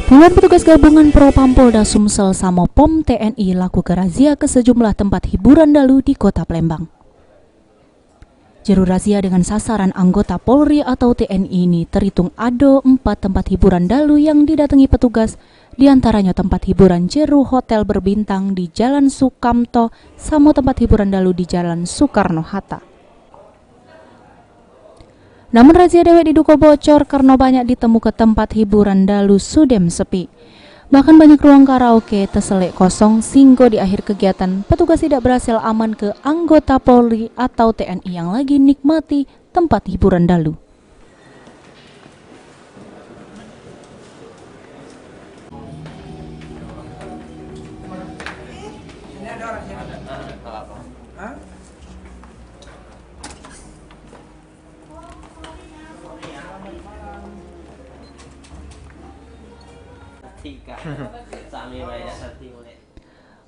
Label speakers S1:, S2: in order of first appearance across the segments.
S1: Puluhan petugas gabungan Propampolda Sumsel sama POM TNI lakukan razia ke sejumlah tempat hiburan dalu di Kota Palembang. Juru razia dengan sasaran anggota Polri atau TNI ini terhitung ada 4 tempat hiburan dalu yang didatangi petugas, diantaranya tempat hiburan Jeru Hotel berbintang di Jalan Sukamto sama tempat hiburan dalu di Jalan Soekarno-Hatta. Namun razia dewek diduga bocor karena banyak ditemukan tempat hiburan dalu sudem sepi. Bahkan banyak ruang karaoke terselek kosong sehingga di akhir kegiatan petugas tidak berhasil aman ke anggota Polri atau TNI yang lagi nikmati tempat hiburan dalu.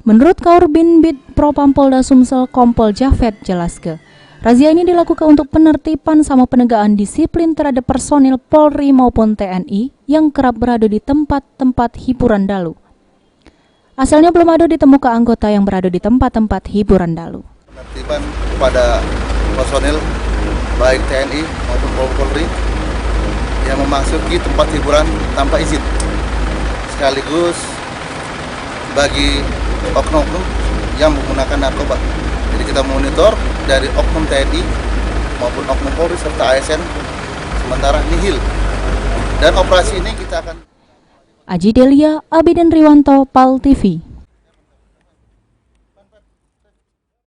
S1: Menurut Kaurbin Propampolda Sumsel Kompol Jafet jelaskan, razia ini dilakukan untuk penertiban sama penegakan disiplin terhadap personil Polri maupun TNI yang kerap berada di tempat-tempat hiburan dalu. Asalnya belum ada ditemukan anggota yang berada di tempat-tempat hiburan dalu.
S2: Penertiban kepada personil baik TNI maupun Polri yang memasuki tempat hiburan tanpa izin, sekaligus bagi oknum-oknum yang menggunakan narkoba. Jadi kita monitor dari oknum TNI maupun oknum Polri serta ASN sementara nihil. Dan operasi ini kita akan
S1: Aji Delia, Abi dan Riwanto, PAL TV.